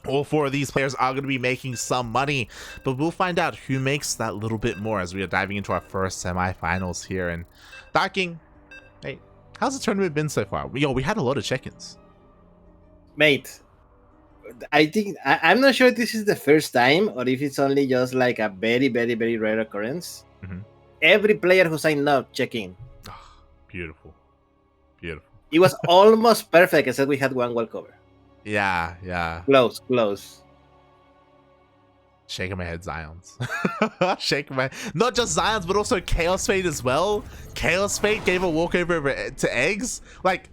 All four of these players are going to be making some money, but we'll find out who makes that little bit more as we are diving into our first semifinals here. And Darking, hey, how's the tournament been so far? We had a lot of check-ins. Mate, I think I'm not sure if this is the first time or if it's only just like a very, very, very rare occurrence. Every player who signed up checking. Oh, beautiful. Beautiful. It was almost perfect, except we had one wall cover. Yeah. Close. Shaking my head, Zions. Shaking my... Not just Zions, but also Chaos Fate as well. Chaos Fate gave a walkover over to Eggs. Like,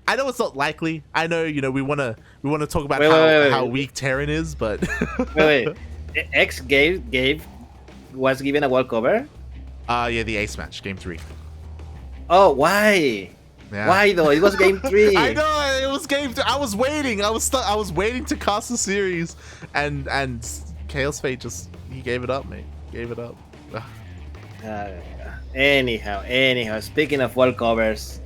I know it's not likely. I know, we want to talk about how weak Terran is, but... wait. Eggs was given a walkover? Yeah, the ace match, game 3. Oh, why? Yeah. Why though? It was game 3. I know it was game 3. I was waiting. I was waiting to cast the series, and Chaos Fate he gave it up, mate. Gave it up. Anyhow. Speaking of wall covers,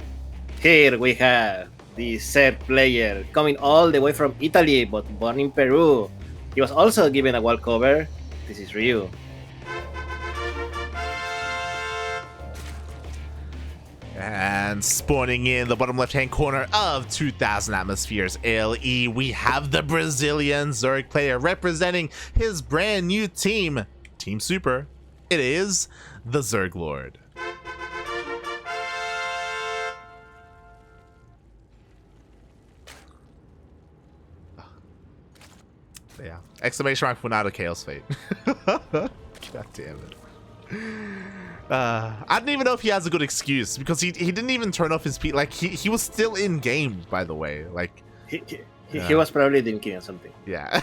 here we have the said player coming all the way from Italy, but born in Peru. He was also given a wall cover. This is Ryu. And spawning in the bottom left-hand corner of 2000 Atmospheres LE, we have the Brazilian Zerg player representing his brand new team, Team Super. It is TheZergLord. Yeah. Exclamation mark Funado Chaos Fate. God damn it. I don't even know if he has a good excuse, because he didn't even turn off his like he was still in game, by the way. Like he was probably thinking of something. Yeah.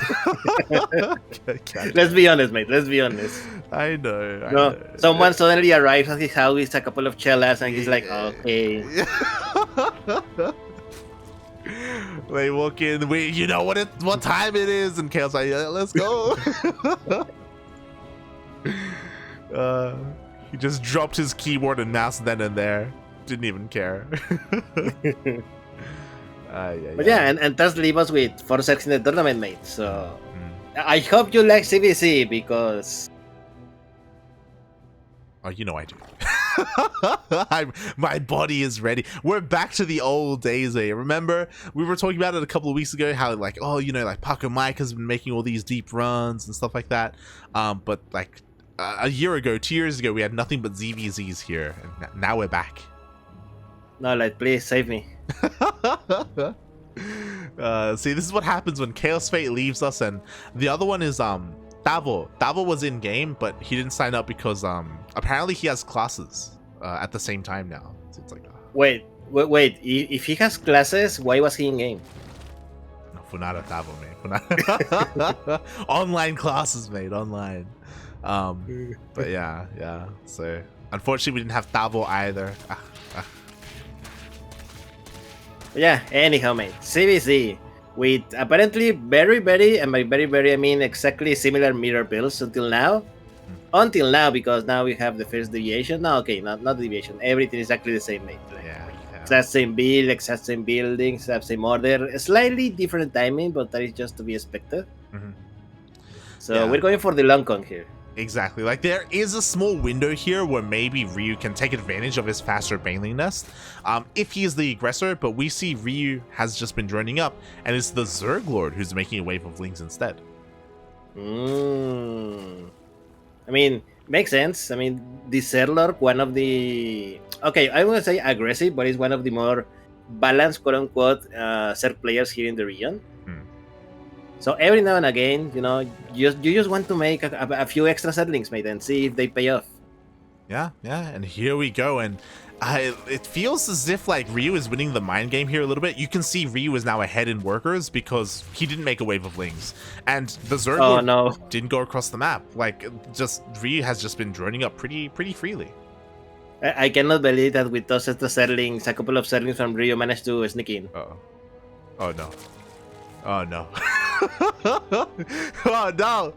Let's be honest, mate. Let's be honest. I know. Someone suddenly arrives at his house with a couple of chelas, and he's like, okay. They walk in. You know what time it is, and Chaos like, yeah, let's go. He just dropped his keyboard and mouse then and there. Didn't even care. But yeah, and that's leave us with 4 Zergs in the tournament, mate. So I hope you like ZvZ, because... Oh, you know I do. My body is ready. We're back to the old days, eh? Remember, we were talking about it a couple of weeks ago, how like, like Paco Mike has been making all these deep runs and stuff like that. But like a year ago, 2 years ago, we had nothing but ZvZs here, and now we're back. No, like, please save me. See, this is what happens when Chaos Fate leaves us, and the other one is Davo. Davo was in game, but he didn't sign up because apparently he has classes at the same time now. So it's like wait. If he has classes, why was he in game? No, Funada Davo, mate. Online classes, mate. Online. But yeah. So unfortunately, we didn't have Davo either. Yeah. Anyhow, mate. ZvZ. With apparently very, very, and by very, very, I mean exactly similar mirror builds until now. Until now, because now we have the first deviation. No, okay, not deviation. Everything is exactly the same, mate. Like, yeah. Exact same build, exact same building, exact same order. Slightly different timing, but that is just to be expected. So we're going for the long con here. Exactly. Like, there is a small window here where maybe Ryu can take advantage of his faster Baneling Nest if he is the aggressor, but we see Ryu has just been droning up, and it's the ZergLord who's making a wave of Lings instead. I mean, makes sense. I mean, the ZergLord, one of the... Okay, I wouldn't say aggressive, but it's one of the more balanced, quote-unquote, Zerg players here in the region. So every now and again, you just want to make a few extra Zerglings, mate, and see if they pay off. Yeah, and here we go, and it feels as if like Ryu is winning the mind game here a little bit. You can see Ryu is now ahead in workers because he didn't make a wave of Lings, and the ZergLord didn't go across the map. Like, just Ryu has just been droning up pretty freely. I cannot believe that with those extra Zerglings, a couple of Zerglings from Ryu managed to sneak in. Oh no. Oh no. Oh no.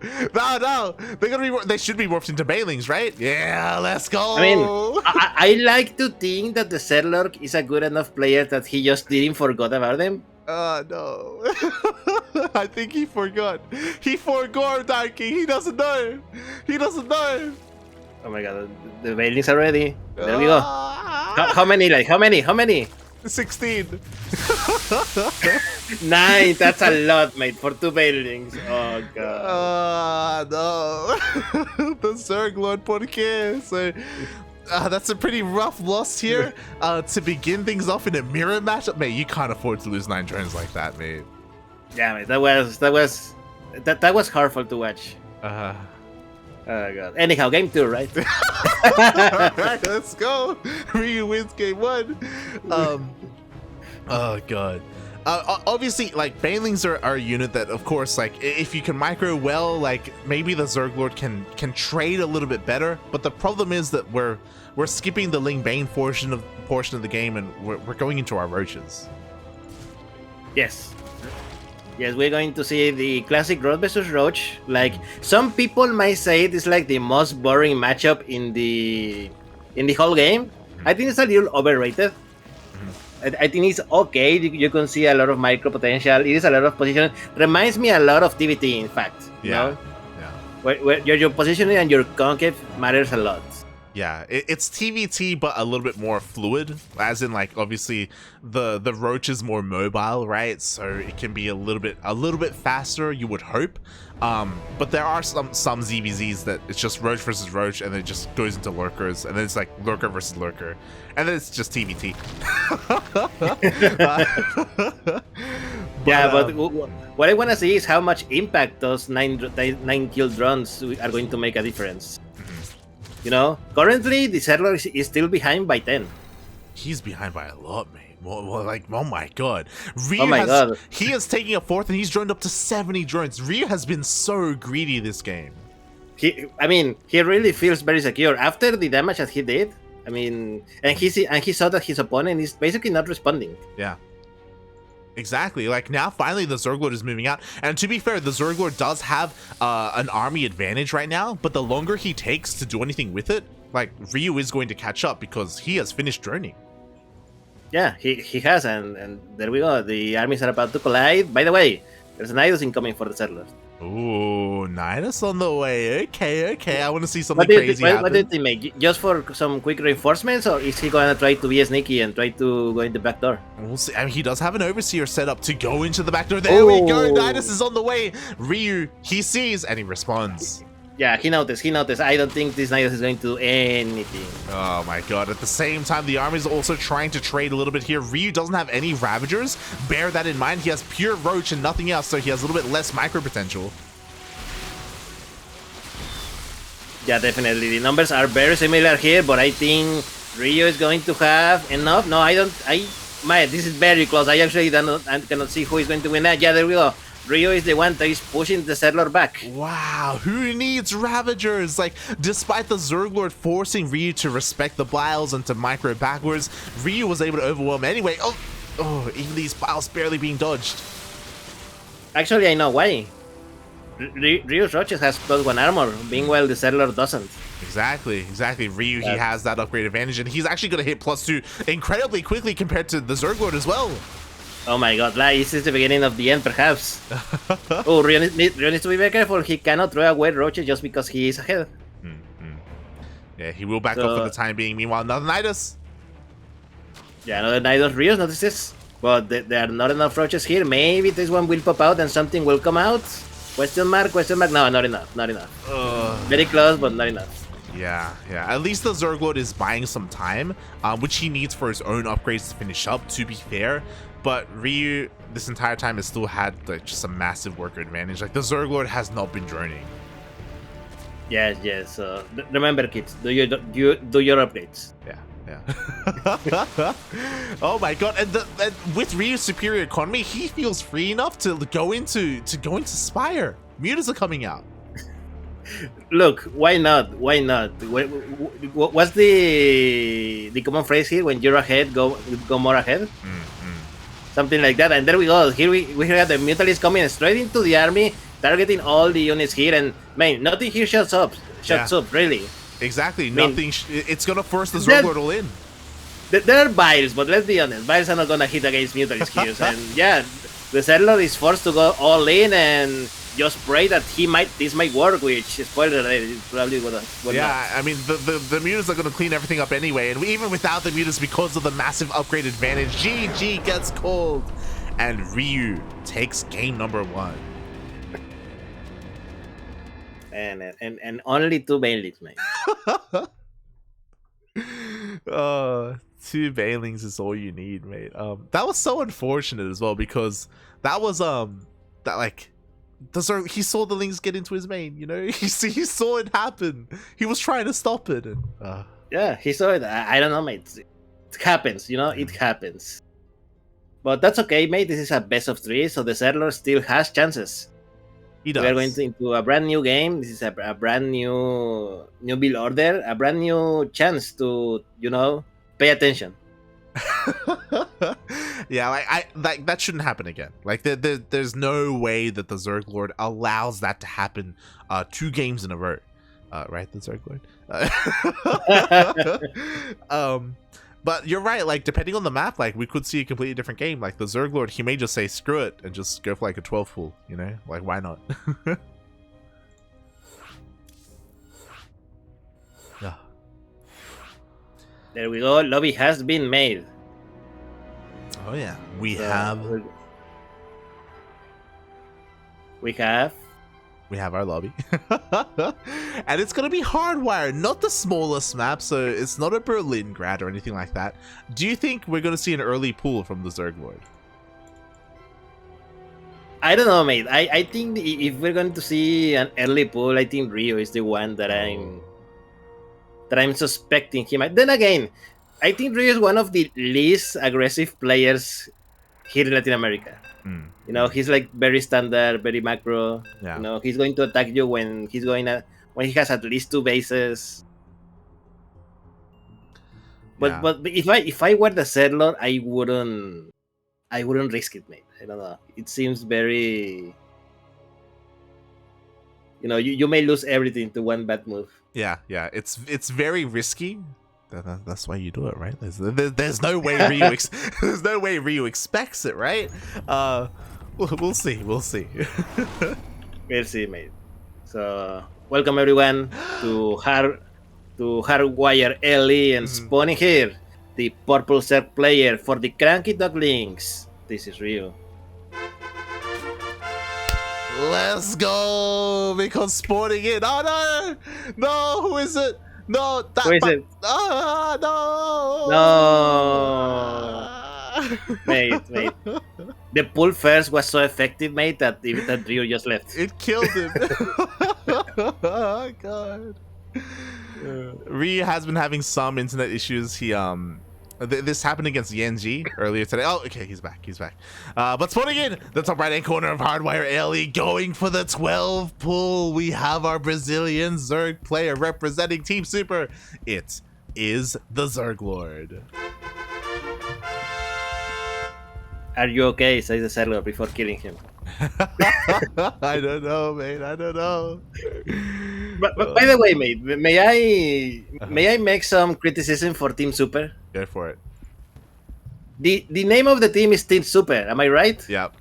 They should be morphed into Banelings, right? Yeah, let's go. I mean, I like to think that the ZergLord is a good enough player that he just didn't forget about them. Oh no. I think he forgot. He forgot, Darky. He doesn't know. He doesn't know. Oh my god, the Bailings are ready. There we go. How many? Like how many? 16. 9. That's a lot, mate, for 2 Bailings. Oh god. No. The ZergLord, por qué? So that's a pretty rough loss here. To begin things off in a mirror matchup, mate, you can't afford to lose 9 drones like that, mate. Yeah, mate, that was hurtful to watch. Oh god. Anyhow, game 2, right? Alright, let's go. Ryu wins game 1. Oh god. Obviously, like, Banelings are a unit that, of course, like, if you can micro well, like, maybe the ZergLord can trade a little bit better. But the problem is that we're skipping the Ling Bane portion of the game, and we're going into our roaches. Yes. Yes, we're going to see the classic Roach versus Roach. Like, some people might say it is like the most boring matchup in the whole game. I think it's a little overrated. I think it's okay. You can see a lot of micro potential. It is a lot of position. Reminds me a lot of TVT, in fact. You know? Where your positioning and your concave matters a lot. Yeah, it's TVT, but a little bit more fluid, as in, like, obviously the Roach is more mobile, right? So it can be a little bit faster, you would hope. But there are some ZvZs that it's just Roach versus Roach, and then it just goes into lurkers, and then it's like lurker versus lurker, and then it's just TVT. But what I want to see is how much impact those 9 kill drones are going to make a difference. You know, currently the ZergLord is still behind by 10. He's behind by a lot, mate. Well, like, oh my god. God. He is taking a 4th, and he's droned up to 70 drones. Ryu has been so greedy this game. He really feels very secure after the damage that he did. I mean, and he saw that his opponent is basically not responding. Yeah. Exactly. Like, now finally the ZergLord is moving out, and to be fair, the ZergLord does have an army advantage right now, but the longer he takes to do anything with it, like, Ryu is going to catch up because he has finished droning. Yeah, he has, and there we go. The armies are about to collide. By the way, there's an Nidus incoming for the ZergLord. Ooh, Nidus on the way. Okay. I want to see something crazy happen. What did he make? Just for some quick reinforcements, or is he going to try to be sneaky and try to go in the back door? We'll see. I mean, he does have an Overseer set up to go into the back door. There we go. Nidus is on the way. Ryu, he sees and he responds. Yeah, he noticed. I don't think this Nidus is going to do anything. Oh my god. At the same time, the army is also trying to trade a little bit here. Ryu doesn't have any Ravagers. Bear that in mind. He has pure Roach and nothing else, so he has a little bit less micro potential. Yeah, definitely. The numbers are very similar here, but I think Ryu is going to have enough. No, I don't. This is very close. I actually cannot see who is going to win that. Yeah, there we go. Ryu is the one that is pushing the ZergLord back. Wow, who needs Ravagers? Like, despite the ZergLord forcing Ryu to respect the Biles and to micro backwards, Ryu was able to overwhelm anyway. Oh, even these Biles barely being dodged. Actually, I know why. Ryu's Roaches has +1 armor, meanwhile the ZergLord doesn't. Exactly. Ryu, he has that upgrade advantage, and he's actually going to hit +2 incredibly quickly compared to the ZergLord as well. Oh my god, this is the beginning of the end, perhaps. Oh, Ryu needs to be very careful. He cannot throw away Roaches just because he is ahead. Yeah, he will back up for the time being. Meanwhile, another Nidus. Yeah, another Nidus. Ryu notices, but there are not enough Roaches here. Maybe this one will pop out and something will come out. Question mark. No, not enough. Very close, but not enough. Yeah. At least the ZergLord is buying some time, which he needs for his own upgrades to finish up, to be fair. But Ryu, this entire time, has still had, like, just a massive worker advantage. Like, the ZergLord has not been droning. Yes. Remember, kids, do your upgrades. Yeah. Oh my god! And with Ryu's superior economy, he feels free enough to go into Spire. Mutas are coming out. Look, why not? What's the common phrase here? When you're ahead, go more ahead. Something like that. And there we go. Here we have the Mutalists coming straight into the army, targeting all the units here, and man, nothing here shuts up, really. Exactly, nothing. It's gonna force the ZergLord all in. There are Biles, but let's be honest, Biles are not gonna hit against Mutalists here. And yeah, the ZvZ is forced to go all in and just pray that this might work, which, spoiler alert, it probably would not. Yeah, I mean, the mutas are going to clean everything up anyway, and even without the mutas, because of the massive upgrade advantage, GG gets called, and Ryu takes game number 1. And only 2 Bailings, mate. 2 Bailings is all you need, mate. That was so unfortunate as well, because that was that like he saw the Lings get into his main, you know. He saw it happen. He was trying to stop it, and yeah, he saw it. I don't know, mate. It happens, you know. It happens. But that's okay, mate. This is a best of 3, so the ZvZ still has chances. He does. We are going into a brand new game. This is a brand new build order, a brand new chance to, you know, pay attention. Yeah, like that shouldn't happen again. Like there's no way that the ZergLord allows that to happen 2 games in a row. Right, the ZergLord. But you're right, like depending on the map, like we could see a completely different game. Like the ZergLord, he may just say screw it and just go for like a 12 pool, you know? Like why not? Yeah. There we go. Lobby has been made. Oh yeah. We have our lobby. And it's gonna be hardwired, not the smallest map, so it's not a Berlin grad or anything like that. Do you think we're gonna see an early pool from the ZergLord? I don't know, mate. I think if we're going to see an early pool, I think Rio is the one that I'm suspecting he might. Then again, I think Rio is one of the least aggressive players here in Latin America. You know, he's like very standard, very macro. Yeah. You know, he's going to attack you when he has at least 2 bases. But if I were the ZvZ, I wouldn't risk it, mate. I don't know. It seems very, you know, you may lose everything to one bad move. Yeah, it's very risky. That's why you do it, right? There's no way Ryu there's no way Ryu expects it, right? We'll see. We'll see, mate. So welcome everyone to Hardwire LE and spawning here the purple Zerg player for the CranKy Ducklings. This is Ryu. Let's go, because spawning in. Oh no, who is it? No, who is it? No. Mate. The pull first was so effective, mate, that Ryu just left. It killed him. Oh god. Ryu has been having some internet issues. He this happened against Yenji earlier today. Oh, okay, he's back. But spawning in the top right-hand corner of Hardwire LE, going for the 12 pull. We have our Brazilian Zerg player representing Team Super. It is the ZergLord. Are you okay? Says the ZergLord before killing him. I don't know, mate. I don't know. But by the way, mate, may I make some criticism for Team Super? Go for it. The name of the team is Team Super. Am I right? Yep.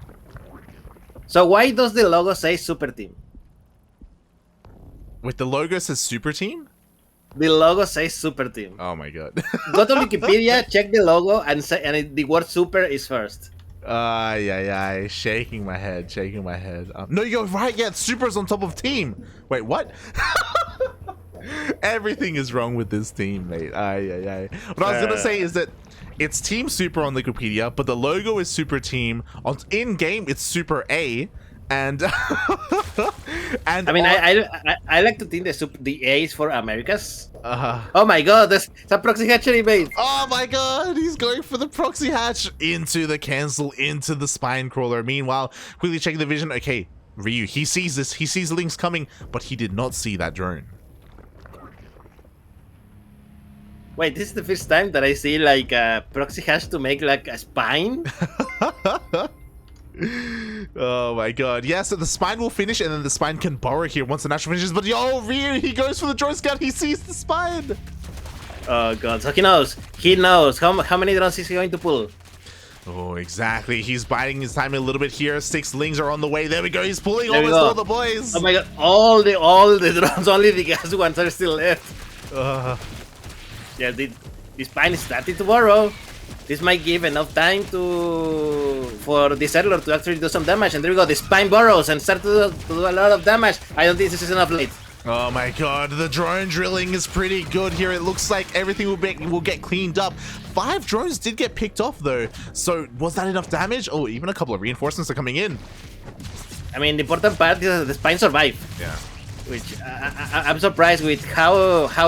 So why does the logo say Super Team? Wait, the logo says Super Team? The logo says Super Team. Oh my god. Go to Wikipedia, check the logo, and the word Super is first. Yeah. Shaking my head. No, you're right. Yeah, Super's on top of Team. Wait, what? Everything is wrong with this team, mate. What I was gonna say is that it's Team Super on Wikipedia, but the logo is Super Team. In game, it's Super A, and and I mean, I like to think the A is for Americas. Oh my god, that's a proxy hatchery, mate. Oh my god, he's going for the proxy hatch into the cancel, into the spine crawler. Meanwhile, quickly checking the vision. Okay, Ryu, he sees this. He sees Lynx coming, but he did not see that drone. Wait, this is the first time that I see like a proxy hash to make like a spine. Oh my god. Yeah, so the spine will finish and then the spine can borrow here once the natural finishes. But yo, Ryu, he goes for the drone scout. He sees the spine. Oh god, so he knows. He knows. How many drones is he going to pull? Oh, exactly. He's biding his time a little bit here. 6 Lings are on the way. There we go. He's pulling There we almost go. all the boys. Oh my god, all the drones, only the gas ones are still left. Yeah, this Pine is starting to borrow. This might give enough time for the settler to actually do some damage. And there we go, the Spine burrows and start to do a lot of damage. I don't think this is enough late. Oh my god, the drone drilling is pretty good here. It looks like everything will get cleaned up. 5 drones did get picked off though. So was that enough damage? Oh, even a couple of reinforcements are coming in. I mean, the important part is that the Spine survive. Yeah. Which I'm surprised with how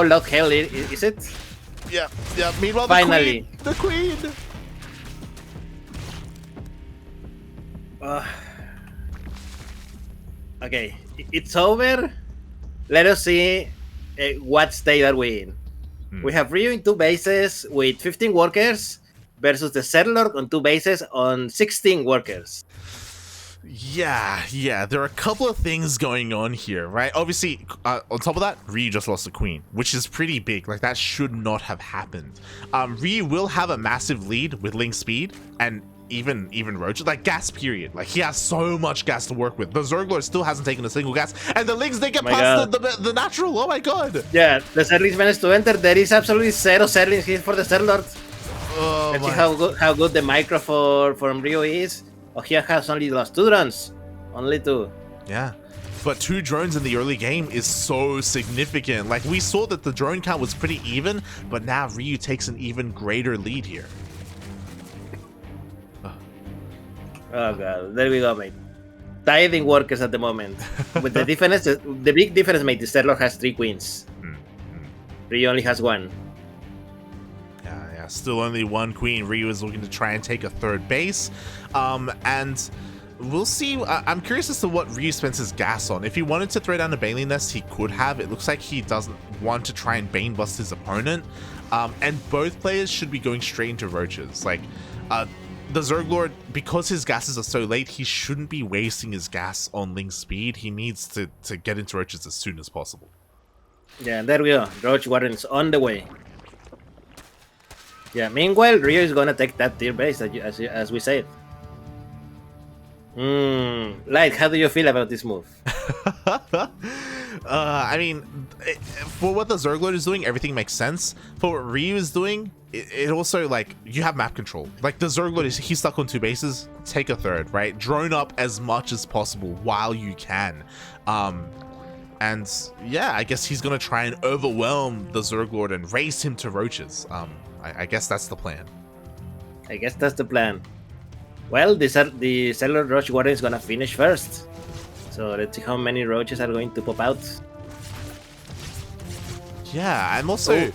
loud hell is it? Yeah, yeah. Meanwhile, Finally. the queen. Okay, it's over. Let us see what state are we in. We have Ryu in 2 bases with 15 workers versus the ZvZ on 2 bases on 16 workers. Yeah, there are a couple of things going on here, right? Obviously, on top of that, Ryu just lost the queen, which is pretty big. Like, that should not have happened. Ryu will have a massive lead with Link speed and even Roach, like gas period. Like, he has so much gas to work with. The ZergLord still hasn't taken a single gas, and the Lings, they get past the natural. Oh my god. Yeah, the Zerglings managed to enter. There is absolutely 0 Zerglings here for the ZergLord. Oh, let's see how good the micro from Ryu is. Oh, he has only lost 2 drones. Only 2. Yeah. But 2 drones in the early game is so significant. Like, we saw that the drone count was pretty even, but now Ryu takes an even greater lead here. Oh god, there we go, mate. Tithing workers at the moment. With the difference, the big difference, mate, the ZergLord has 3 queens. Ryu only has 1. Yeah, still only 1 queen. Ryu is looking to try and take a 3rd base. And we'll see. I'm curious as to what Ryu spends his gas on. If he wanted to throw down a Baneling Nest, he could have. It looks like he doesn't want to try and Bane bust his opponent. And both players should be going straight into Roaches. Like, the ZergLord, because his gases are so late, he shouldn't be wasting his gas on Link's speed. He needs to get into Roaches as soon as possible. Yeah, there we go. Roach Warren's on the way. Yeah, meanwhile, Ryu is gonna take that tier base, as we said. Light, how do you feel about this move? I mean, for what the ZergLord is doing, everything makes sense. For what Ryu is doing, it also, like, you have map control. Like, the ZergLord he's stuck on 2 bases. Take a 3rd, right? Drone up as much as possible while you can. And yeah, I guess he's gonna try and overwhelm the ZergLord and race him to Roaches. I guess that's the plan. I guess that's the plan. Well, the ZergLord Roach Warden is gonna finish first. So let's see how many Roaches are going to pop out. Yeah, I'm also...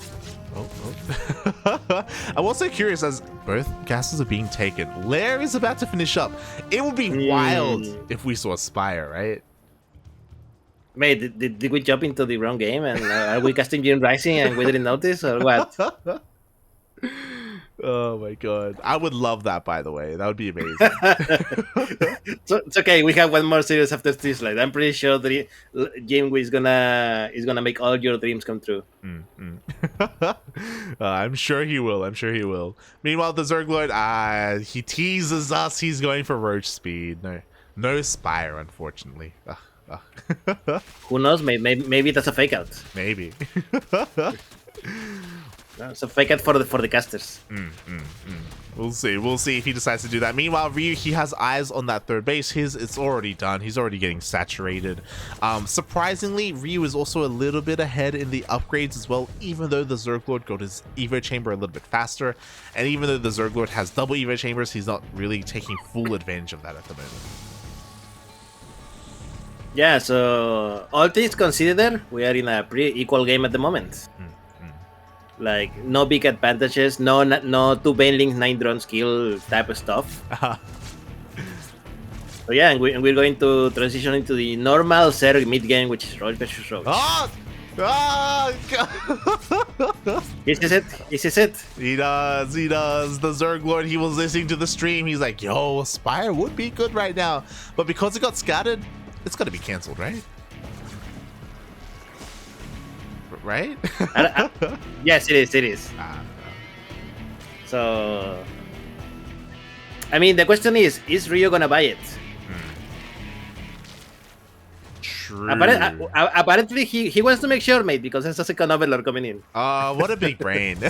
I'm also curious, as both gases are being taken. Lair is about to finish up. It would be wild if we saw Spire, right? Mate, did we jump into the wrong game and are we casting June Rising and we didn't notice, or what? Oh my god. I would love that, by the way. That would be amazing. So it's okay, we have 1 more series after this. Like, I'm pretty sure the game is gonna make all your dreams come true. I'm sure he will. I'm sure he will. Meanwhile, the ZergLord, he teases us. He's going for Roach speed. No Spire, unfortunately. Who knows? Maybe that's a fake out. Maybe. It's a fake out for the casters. We'll see. We'll see if he decides to do that. Meanwhile, Ryu, he has eyes on that 3rd base. It's already done. He's already getting saturated. Surprisingly, Ryu is also a little bit ahead in the upgrades as well, even though the ZergLord got his Evo Chamber a little bit faster. And even though the ZergLord has double Evo Chambers, he's not really taking full advantage of that at the moment. Yeah, so all things considered, we are in a pretty equal game at the moment. Like, no big advantages, no 2 Banelings, 9 drone skill type of stuff. So yeah, and we're going to transition into the normal Zerg mid game, which is Roach versus Roach. This is it. He does. The ZergLord, he was listening to the stream. He's like, yo, Spire would be good right now. But because it got scattered, it's got to be cancelled, right? Right? Yes, it is. So I mean, the question is Ryu gonna buy it? True. Apparently, he wants to make sure, mate, because there's a second Overlord coming in. What a big brain.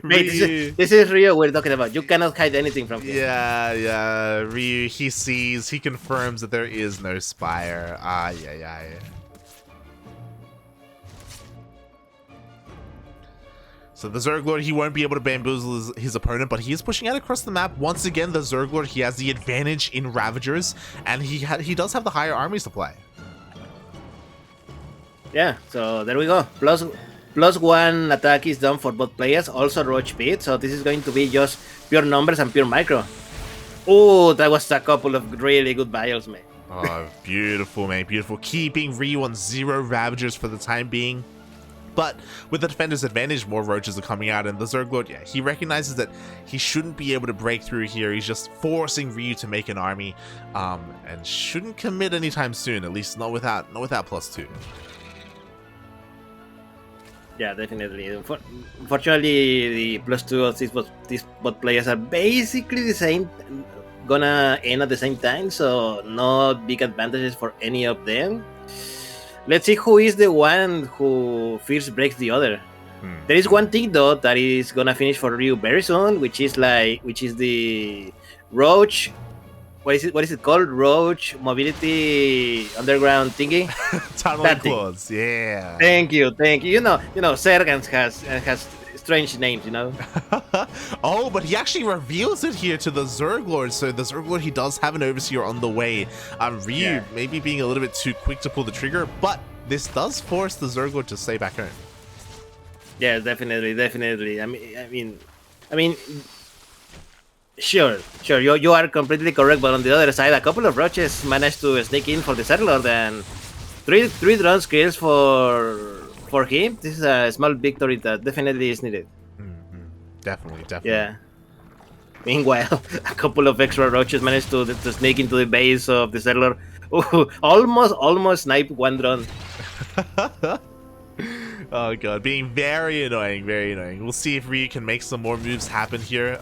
Mate, this is Ryu we're talking about. You cannot hide anything from him. Yeah. Ryu, he confirms that there is no Spire. Yeah. So the ZergLord, he won't be able to bamboozle his opponent, but he is pushing out across the map. Once again, the ZergLord, he has the advantage in Ravagers, and he does have the higher army supply. Yeah, so there we go. +1 attack is done for both players, also roach speed, so this is going to be just pure numbers and pure micro. Oh, that was a couple of really good bios, man. Oh, beautiful, man, beautiful. Keeping Ryu on 0 Ravagers for the time being. But with the defender's advantage, more roaches are coming out, and the ZergLord, yeah, he recognizes that he shouldn't be able to break through here. He's just forcing Ryu to make an army, and shouldn't commit anytime soon, at least not without +2. Yeah, definitely. Unfortunately, the +2 of these both players are basically the same, gonna end at the same time, so no big advantages for any of them. Let's see who is the one who first breaks the other. There is one thing though that is gonna finish for Ryu very soon, which is the Roach. What is it called? Roach mobility underground thingy. Tunneling claws. Yeah. Thank you. You know, Sergans has strange names, you know. Oh, but he actually reveals it here to the ZergLord. So the ZergLord, he does have an Overseer on the way. Ryu maybe being a little bit too quick to pull the trigger, but this does force the ZergLord to stay back home. Yeah, definitely. I mean, sure. You are completely correct, but on the other side, a couple of roaches managed to sneak in for the ZergLord, and three drone kills for him. This is a small victory that definitely is needed. Definitely. Yeah. Meanwhile, a couple of extra roaches managed to sneak into the base of the ZergLord. Almost snipe one drone. Oh god, being very annoying. We'll see if Ryu can make some more moves happen here.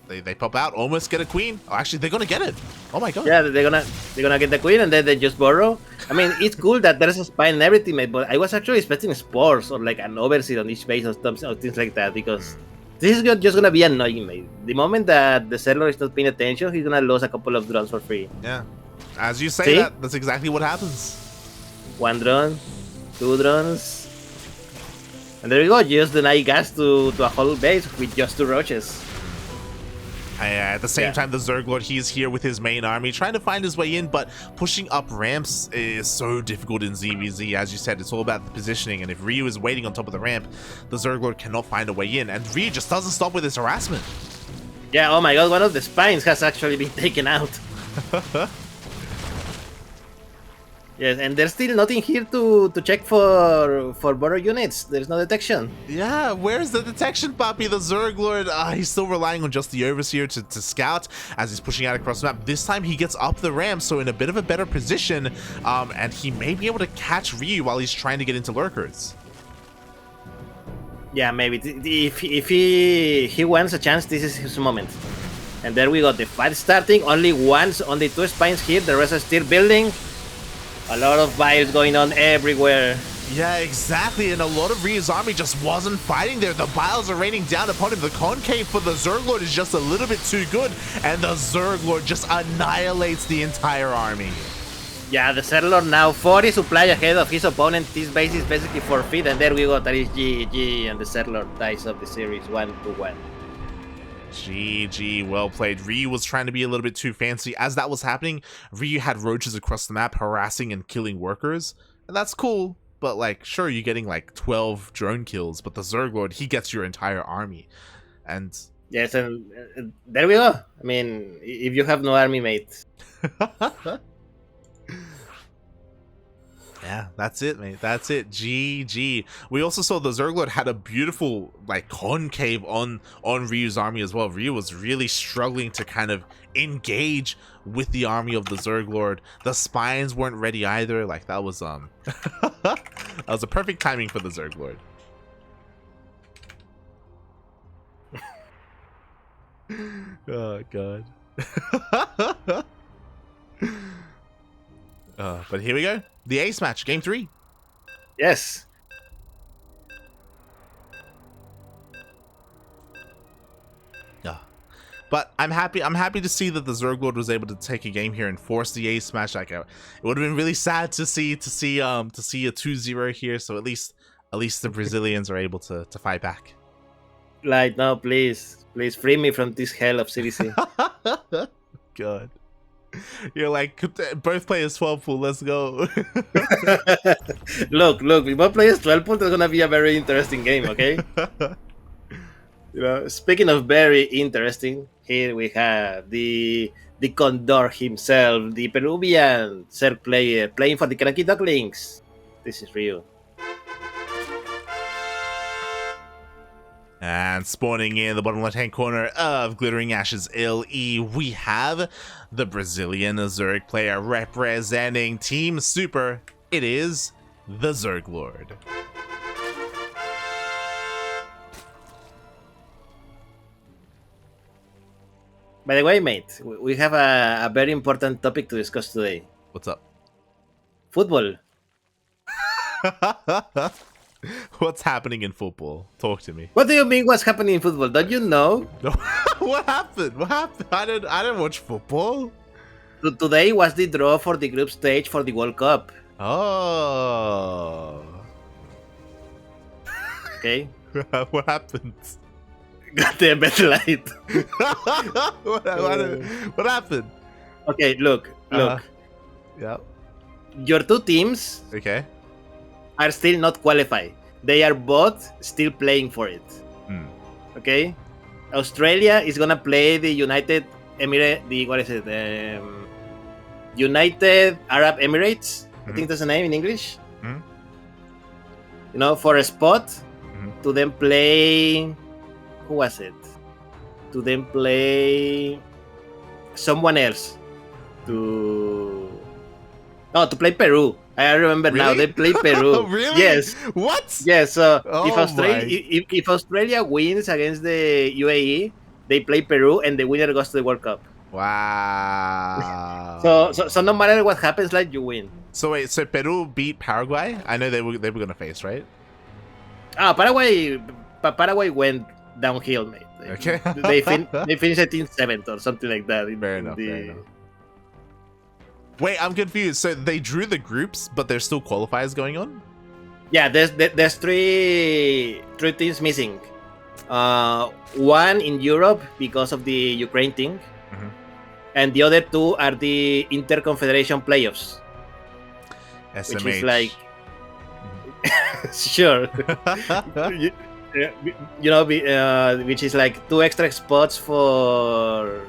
They pop out, almost get a queen. Oh, actually, they're gonna get it. Oh my god. Yeah, they're gonna get the queen, and then they just borrow. I mean, it's cool that there's a spine and everything, mate, but I was actually expecting spores or like an overseer on each base or things like that, because this is just gonna be annoying, mate. The moment that the ZergLord is not paying attention, he's gonna lose a couple of drones for free. Yeah, as you say, that's exactly what happens. 1 drone, 2 drones. And there we go, just deny gas to a whole base with just 2 roaches. At the same time, the ZergLord, he's here with his main army, trying to find his way in, but pushing up ramps is so difficult in ZvZ. As you said, it's all about the positioning, and if Ryu is waiting on top of the ramp, the ZergLord cannot find a way in, and Ryu just doesn't stop with his harassment. Yeah, oh my god, one of the spines has actually been taken out. Yes, and there's still nothing here to check for borrow units. There's no detection. Yeah, where's the detection, Papi? The ZergLord, he's still relying on just the Overseer to scout as he's pushing out across the map. This time he gets up the ramp, so in a bit of a better position, and he may be able to catch Ryu while he's trying to get into lurkers. Yeah, maybe. If he wants a chance, this is his moment. And there we go, the fight starting. Only 2 spines here, the rest are still building. A lot of bios going on everywhere. Yeah, exactly, and a lot of Ryu's army just wasn't fighting there. The bios are raining down upon him. The concave for the ZergLord is just a little bit too good, and the ZergLord just annihilates the entire army. Yeah, the ZergLord now 40 supply ahead of his opponent. This base is basically forfeit, and there we go. That is GG, and the ZergLord dies of the series 1-1. GG, well played. Ryu was trying to be a little bit too fancy. As that was happening, Ryu had roaches across the map harassing and killing workers. And that's cool, but like, sure, you're getting like 12 drone kills, but the ZergLord, he gets your entire army. And yes, and there we go. I mean, if you have no army, mate. Yeah, that's it, mate. That's it. GG. We also saw the ZergLord had a beautiful like concave on Ryu's army as well. Ryu was really struggling to kind of engage with the army of the ZergLord. The spines weren't ready either. Like that was that was a perfect timing for the ZergLord. 。 . 。 . 。 . 。 . . 。 . . . . 。 . 。 . . 。 . 。 . 。 . 。 . 。 . 。 . 。 . 。 . 。 . 。 . 。 . 。 . 。 . 。 . 。 . 。 . 。 . 。 . 。Oh god. But here we go. The ace match, game 3. Yes. But I'm happy to see that the ZergLord was able to take a game here and force the ace match. Like, it would have been really sad to see a 2-0 here. So at least the Brazilians are able to fight back. Like, no, please free me from this hell of CvZ. God. You're like, both players 12 pool, let's go. Look, if both players 12 pool, it's gonna be a very interesting game, okay? You know, speaking of very interesting, here we have the Condor himself, the Peruvian Zerg player playing for the CranKy Ducklings. This is Ryu. And spawning in the bottom left-hand corner of Glittering Ashes LE, we have the Brazilian Zerg player representing Team Super. It is the TheZergLord. By the way, mate, we have a very important topic to discuss today. What's up? Football. What's happening in football? Talk to me. What do you mean what's happening in football? Don't you know? What happened? What happened? I didn't watch football. Today was the draw for the group stage for the World Cup. Oh. Okay. What happened? Goddamn better light. What happened? Okay, look. Yeah. Your two teams Okay. are still not qualified. They are both still playing for it. Okay? Australia is gonna play the United United Arab Emirates. I think that's the name in English. You know, for a spot to then play. Who was it? To then play someone else. To play Peru. I remember now. Really? They play Peru. Really? Yes. What? Yes. So Oh if Australia wins against the UAE, they play Peru, and the winner goes to the World Cup. Wow. So no matter what happens, like, you win. So wait, so Peru beat Paraguay? I know they were gonna face, right? Paraguay went downhill, mate. Okay. They finished I think 7th or something like that. Fair enough. Wait, I'm confused. So they drew the groups, but there's still qualifiers going on? Yeah, there's three teams missing. One in Europe because of the Ukraine thing, and the other two are the Interconfederation playoffs, SMH. which is like sure, which is like 2 extra spots for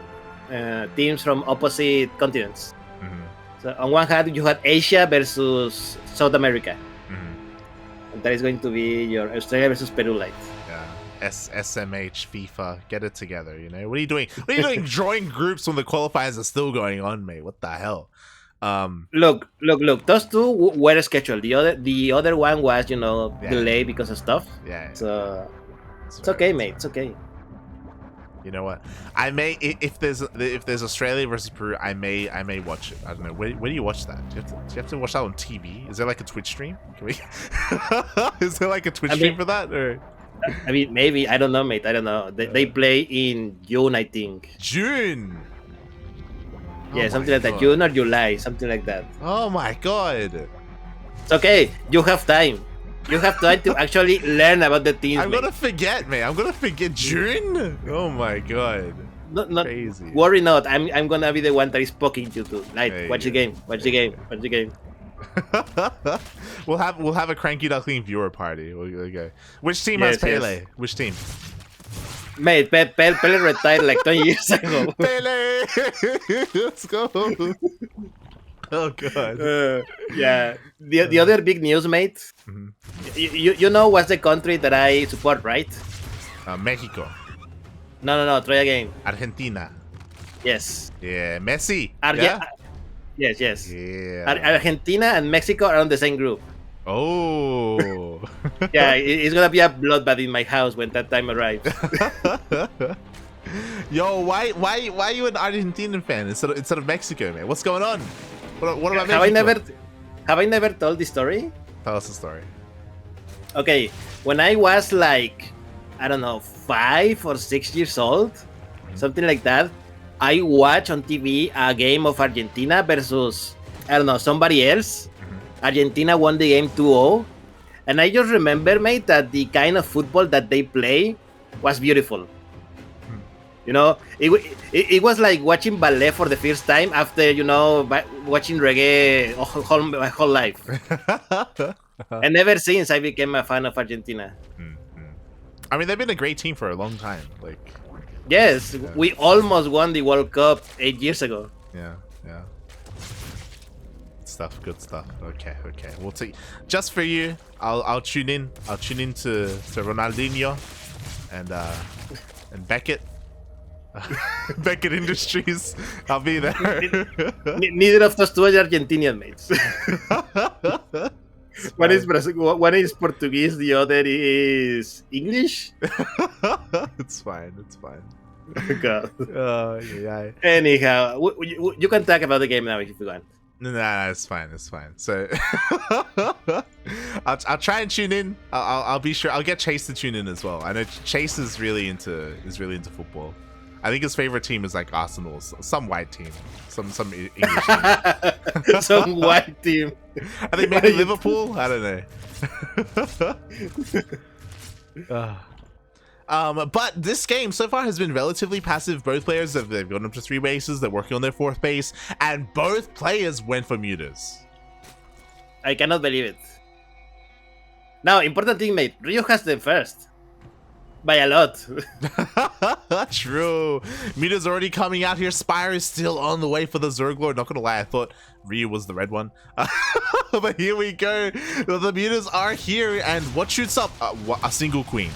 teams from opposite continents. So on one hand, you had Asia versus South America. And that is going to be your Australia versus Peru light. Yeah. SMH FIFA, get it together, you know? What are you doing? What are you doing drawing groups when the qualifiers are still going on, mate? What the hell? Look. Those two were scheduled. The other one was, delayed because of stuff. Yeah. So it's okay, mate. It's okay. You know what? I may, if there's Australia versus Peru, I may watch it. I don't know. Where do you watch that? Do you have to watch that on TV? Is there like a Twitch stream? Can we? Is there like a Twitch stream for that? Or? I mean, maybe. I don't know, mate. I don't know. They play in June, I think. June. Yeah, something like that. June or July, something like that. Oh my god. It's okay. You have time. You have time to actually learn about the teams. I'm gonna forget, man. I'm gonna forget June. Oh my god. Not crazy. Worry not. I'm gonna be the one that is poking you to watch the game. Watch the game. We'll have a CranKy Duckling viewer party. We'll go. Which team has Pele? Yes. Which team? Mate, Pele retired like 20 years ago. Pele! Let's go. Oh god. Yeah. The other big news, mate. You know what's the country that I support, right? Mexico. No. Try again. Argentina. Yes. Yeah. Messi. Yes. Yeah. Argentina and Mexico are on the same group. Oh. Yeah, it's gonna be a bloodbath in my house when that time arrives. Yo, why are you an Argentinian fan instead of Mexico, man? What's going on? What about Mexico? Have I never told this story? Tell us the story. Okay, when I was like, I don't know, 5 or 6 years old, something like that, I watched on TV a game of Argentina versus, I don't know, somebody else. Argentina won the game 2-0. And I just remember, mate, that the kind of football that they play was beautiful. You know, it was like watching ballet for the first time after, you know, watching reggae my whole life. And ever since, I became a fan of Argentina. I mean, they've been a great team for a long time. Like, yes, yeah. We almost won the World Cup 8 years ago. Yeah. Good stuff. Okay. We'll take just for you. I'll tune in. I'll tune in to Ronaldinho and Beckett. Beckett Industries. I'll be there. Neither of those two are Argentinian, mates. One is Portuguese, the other is English. It's fine. God. Yeah. Anyhow, you can talk about the game now if you want. Nah, it's fine. So I'll try and tune in. I'll be sure. I'll get Chase to tune in as well. I know Chase is really into football. I think his favorite team is like Arsenal, some white team, some English team. Some white team. I think maybe Liverpool. I don't know. But this game so far has been relatively passive. Both players they've gone up to 3 bases. They're working on their 4th base, and both players went for mutas. I cannot believe it. Now, important thing, mate. Rio has the first. By a lot. True. Muta's already coming out here. Spire is still on the way for the ZergLord. Not gonna lie, I thought Ryu was the red one. But here we go. The Mutas are here, and what shoots up? A single queen.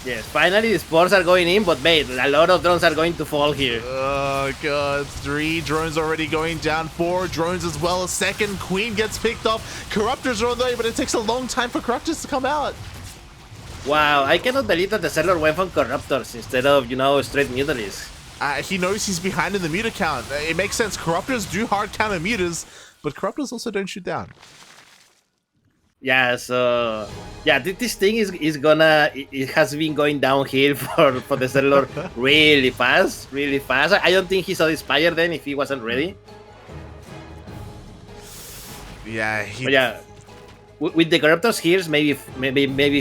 Yes, finally the spores are going in, but mate, a lot of drones are going to fall here. Oh god, 3 drones already going down, 4 drones as well. A second queen gets picked up. Corruptors are on the way, but it takes a long time for Corruptors to come out. Wow, I cannot believe that the ZergLord went from Corruptors instead of, you know, straight Mutalies. He knows he's behind in the muta count. It makes sense. Corruptors do hard counter mutas, but Corruptors also don't shoot down. Yeah, so yeah, this thing it has been going downhill for the ZergLord really fast. I don't think he saw the Spire then if he wasn't ready. Yeah, with the Corruptors here, maybe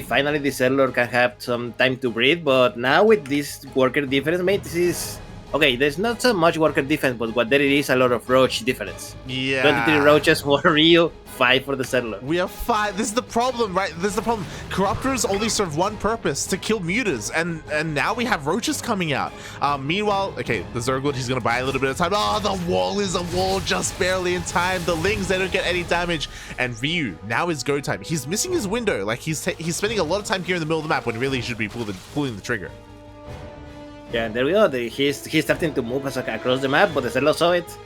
finally the ZergLord can have some time to breathe. But now with this worker difference, mate, this is okay. There's not so much worker defense, but what there is a lot of roach difference. Yeah, 23 roaches for Rio. 5 for the ZergLord. We have 5. This is the problem, right? This is the problem. Corruptors only serve one purpose, to kill mutas, and now we have roaches coming out. Meanwhile, okay, the ZergLord, he's gonna buy a little bit of time. Oh, the wall is a wall just barely in time. The Lings, they don't get any damage. And Ryu, now is go time. He's missing his window. Like, he's spending a lot of time here in the middle of the map when really he should be pulling the trigger. Yeah, there we go. He's starting to move across the map, but the ZergLord saw it.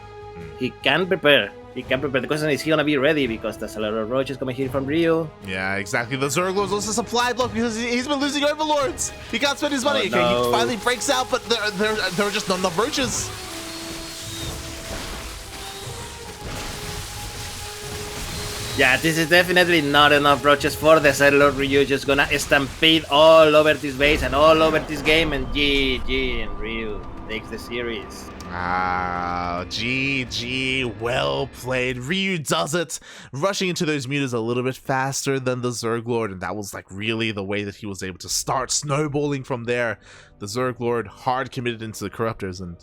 He can prepare. The question is he gonna be ready because there's a lot of roaches coming here from Rio. Yeah, exactly. The ZergLord's also supply block because he's been losing overlords. He can't spend his money. Oh, okay, no. He finally breaks out, but there are just not enough roaches. Yeah, this is definitely not enough roaches for the ZergLord. Ryu just gonna stampede all over this base and all over this game, and GG, and Ryu takes the series. Ah, GG, well played. Ryu does it, rushing into those mutas a little bit faster than the ZergLord, and that was like really the way that he was able to start snowballing from there. The ZergLord hard committed into the Corruptors, and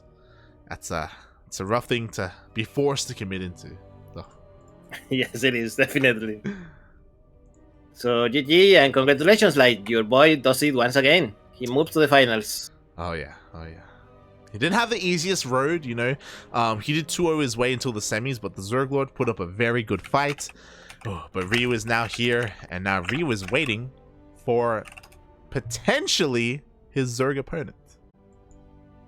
it's a rough thing to be forced to commit into. So. Yes, it is, definitely. So GG, and congratulations, like your boy does it once again. He moves to the finals. Oh yeah. He didn't have the easiest road, you know. He did 2-0 his way until the semis, but the ZergLord put up a very good fight. Oh, but Ryu is now here, and now Ryu is waiting for potentially his Zerg opponent.